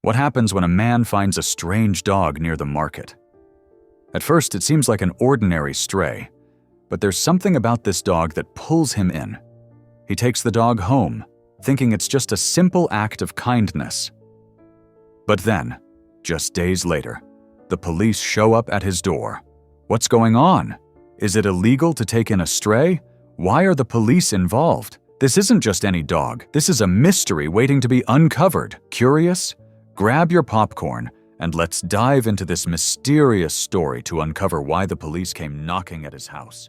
What happens when a man finds a strange dog near the market? At first, it seems like an ordinary stray, but there's something about this dog that pulls him in. He takes the dog home, thinking it's just a simple act of kindness. But then, just days later, the police show up at his door. What's going on? Is it illegal to take in a stray? Why are the police involved? This isn't just any dog. This is a mystery waiting to be uncovered. Curious? Grab your popcorn and let's dive into this mysterious story to uncover why the police came knocking at his house.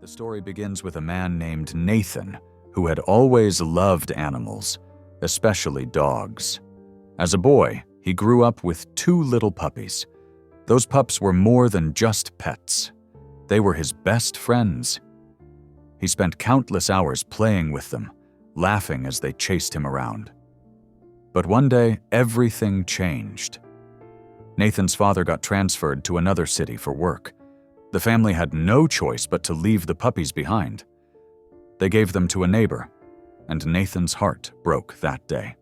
The story begins with a man named Nathan, who had always loved animals, especially dogs. As a boy, he grew up with 2 little puppies. Those pups were more than just pets. They were his best friends. He spent countless hours playing with them, laughing as they chased him around. But one day, everything changed. Nathan's father got transferred to another city for work. The family had no choice but to leave the puppies behind. They gave them to a neighbor, and Nathan's heart broke that day.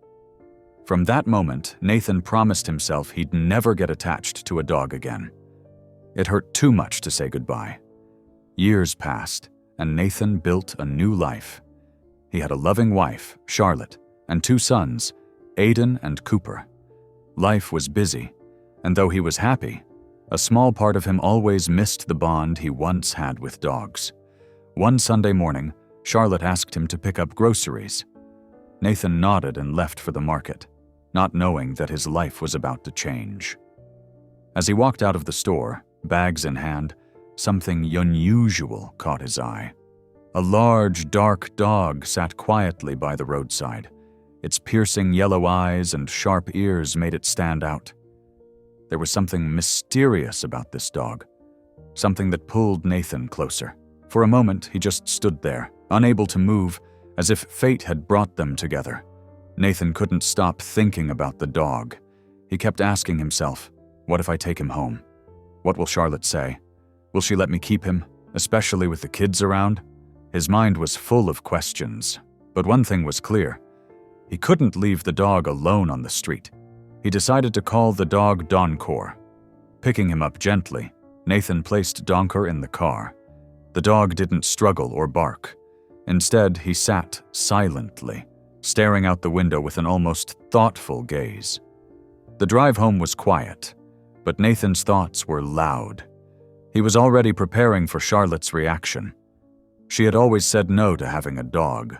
From that moment, Nathan promised himself he'd never get attached to a dog again. It hurt too much to say goodbye. Years passed, and Nathan built a new life. He had a loving wife, Charlotte, and 2 sons, Aiden and Cooper. Life was busy, and though he was happy, a small part of him always missed the bond he once had with dogs. One Sunday morning, Charlotte asked him to pick up groceries. Nathan nodded and left for the market, not knowing that his life was about to change. As he walked out of the store, bags in hand, something unusual caught his eye. A large, dark dog sat quietly by the roadside. Its piercing yellow eyes and sharp ears made it stand out. There was something mysterious about this dog, something that pulled Nathan closer. For a moment, he just stood there, unable to move, as if fate had brought them together. Nathan couldn't stop thinking about the dog. He kept asking himself, what if I take him home? What will Charlotte say? Will she let me keep him, especially with the kids around? His mind was full of questions, but one thing was clear. He couldn't leave the dog alone on the street. He decided to call the dog Doncor. Picking him up gently, Nathan placed Doncor in the car. The dog didn't struggle or bark. Instead, he sat silently, staring out the window with an almost thoughtful gaze. The drive home was quiet, but Nathan's thoughts were loud. He was already preparing for Charlotte's reaction. She had always said no to having a dog,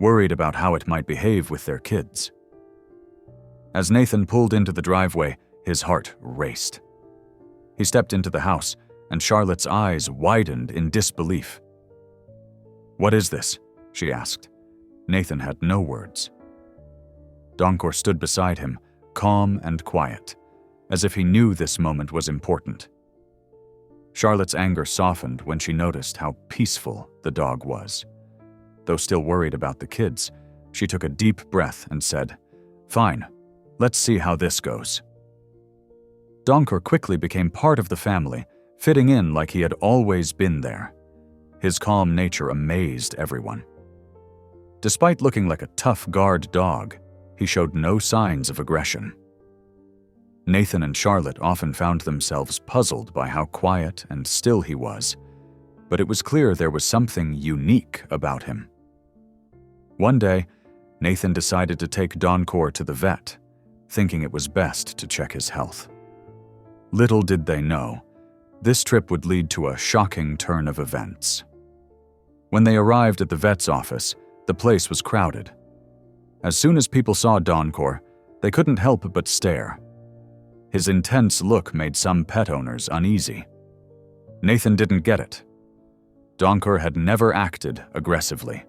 worried about how it might behave with their kids. As Nathan pulled into the driveway, his heart raced. He stepped into the house, and Charlotte's eyes widened in disbelief. "What is this?" she asked. Nathan had no words. Doncor stood beside him, calm and quiet, as if he knew this moment was important. Charlotte's anger softened when she noticed how peaceful the dog was. Though still worried about the kids, she took a deep breath and said, "Fine, let's see how this goes." Doncor quickly became part of the family, fitting in like he had always been there. His calm nature amazed everyone. Despite looking like a tough guard dog, he showed no signs of aggression. Nathan and Charlotte often found themselves puzzled by how quiet and still he was, but it was clear there was something unique about him. One day, Nathan decided to take Doncor to the vet, thinking it was best to check his health. Little did they know, this trip would lead to a shocking turn of events. When they arrived at the vet's office, the place was crowded. As soon as people saw Doncor, they couldn't help but stare. His intense look made some pet owners uneasy. Nathan didn't get it. Doncor had never acted aggressively.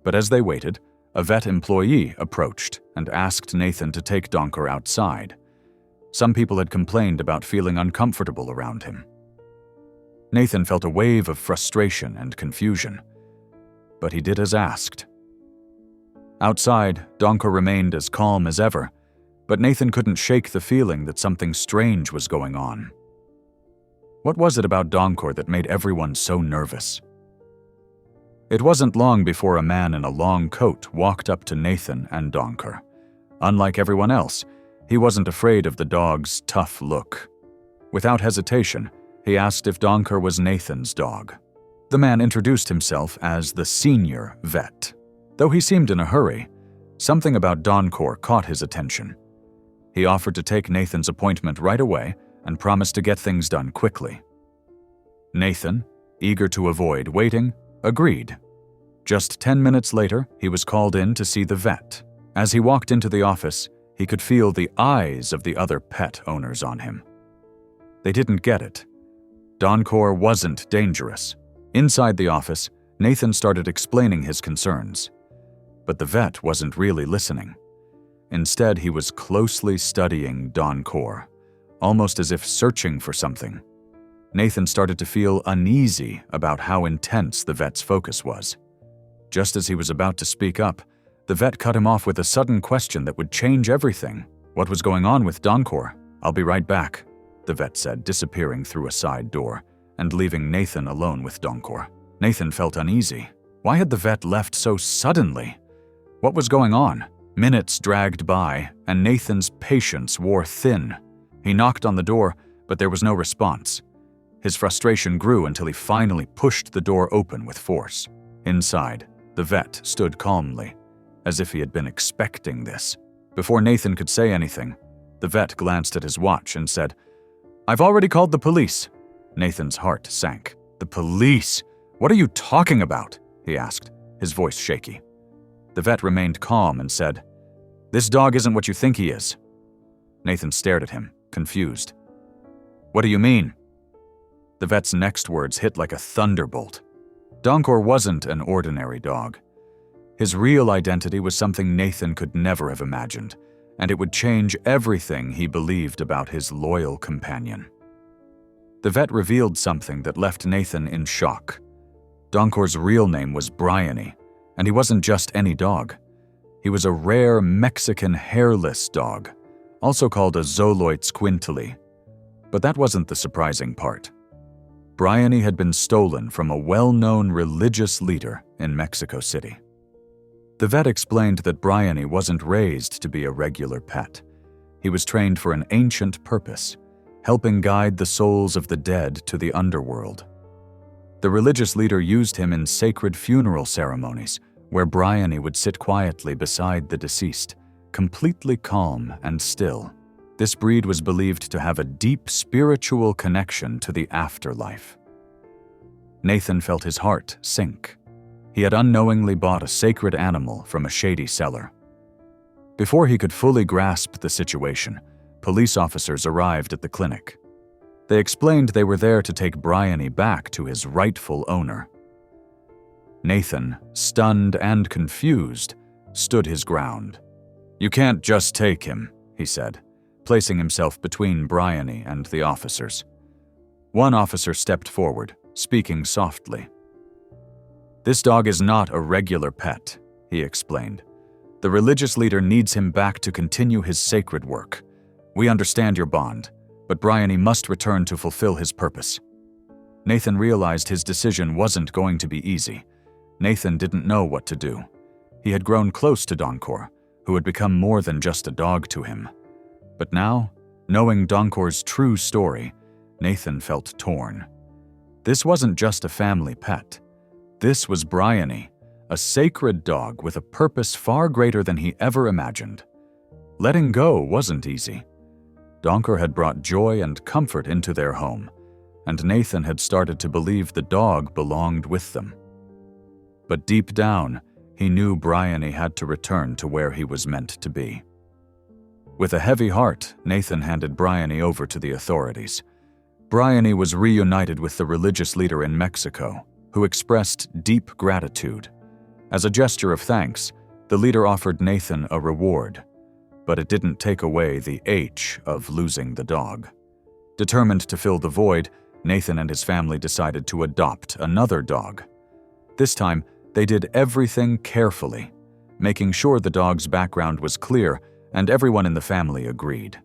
But as they waited, a vet employee approached and asked Nathan to take Doncor outside. Some people had complained about feeling uncomfortable around him. Nathan felt a wave of frustration and confusion, but he did as asked. Outside, Doncor remained as calm as ever, but Nathan couldn't shake the feeling that something strange was going on. What was it about Doncor that made everyone so nervous? It wasn't long before a man in a long coat walked up to Nathan and Donker. Unlike everyone else, he wasn't afraid of the dog's tough look. Without hesitation, he asked if Donker was Nathan's dog. The man introduced himself as the senior vet. Though he seemed in a hurry, something about Donker caught his attention. He offered to take Nathan's appointment right away and promised to get things done quickly. Nathan, eager to avoid waiting, agreed. Just 10 minutes later, he was called in to see the vet. As he walked into the office, he could feel the eyes of the other pet owners on him. They didn't get it. Donker wasn't dangerous. Inside the office, Nathan started explaining his concerns. But the vet wasn't really listening. Instead, he was closely studying Donker, almost as if searching for something. Nathan started to feel uneasy about how intense the vet's focus was. Just as he was about to speak up, the vet cut him off with a sudden question that would change everything. What was going on with Donker? "I'll be right back," the vet said, disappearing through a side door and leaving Nathan alone with Donker. Nathan felt uneasy. Why had the vet left so suddenly? What was going on? Minutes dragged by, and Nathan's patience wore thin. He knocked on the door, but there was no response. His frustration grew until he finally pushed the door open with force. Inside, the vet stood calmly, as if he had been expecting this. Before Nathan could say anything, the vet glanced at his watch and said, "I've already called the police." Nathan's heart sank. "The police? What are you talking about?" he asked, his voice shaky. The vet remained calm and said, "This dog isn't what you think he is." Nathan stared at him, confused. "What do you mean?" The vet's next words hit like a thunderbolt. Donker wasn't an ordinary dog. His real identity was something Nathan could never have imagined, and it would change everything he believed about his loyal companion. The vet revealed something that left Nathan in shock. Donker's real name was Briony, and he wasn't just any dog. He was a rare Mexican hairless dog, also called a Xoloitz's quintile. But that wasn't the surprising part. Briony had been stolen from a well-known religious leader in Mexico City. The vet explained that Briony wasn't raised to be a regular pet. He was trained for an ancient purpose, helping guide the souls of the dead to the underworld. The religious leader used him in sacred funeral ceremonies, where Briony would sit quietly beside the deceased, completely calm and still. This breed was believed to have a deep spiritual connection to the afterlife. Nathan felt his heart sink. He had unknowingly bought a sacred animal from a shady seller. Before he could fully grasp the situation, police officers arrived at the clinic. They explained they were there to take Briony back to his rightful owner. Nathan, stunned and confused, stood his ground. "You can't just take him," he said, placing himself between Briony and the officers. One officer stepped forward, speaking softly. "This dog is not a regular pet," he explained. "The religious leader needs him back to continue his sacred work. We understand your bond, but Briony must return to fulfill his purpose." Nathan realized his decision wasn't going to be easy. Nathan didn't know what to do. He had grown close to Donker, who had become more than just a dog to him. But now, knowing Donker's true story, Nathan felt torn. This wasn't just a family pet. This was Briony, a sacred dog with a purpose far greater than he ever imagined. Letting go wasn't easy. Donker had brought joy and comfort into their home, and Nathan had started to believe the dog belonged with them. But deep down, he knew Briony had to return to where he was meant to be. With a heavy heart, Nathan handed Briony over to the authorities. Briony was reunited with the religious leader in Mexico, who expressed deep gratitude. As a gesture of thanks, the leader offered Nathan a reward, but it didn't take away the H of losing the dog. Determined to fill the void, Nathan and his family decided to adopt another dog. This time, they did everything carefully, making sure the dog's background was clear and everyone in the family agreed.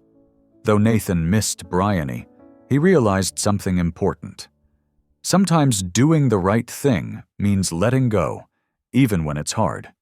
Though Nathan missed Briony, he realized something important. Sometimes doing the right thing means letting go, even when it's hard.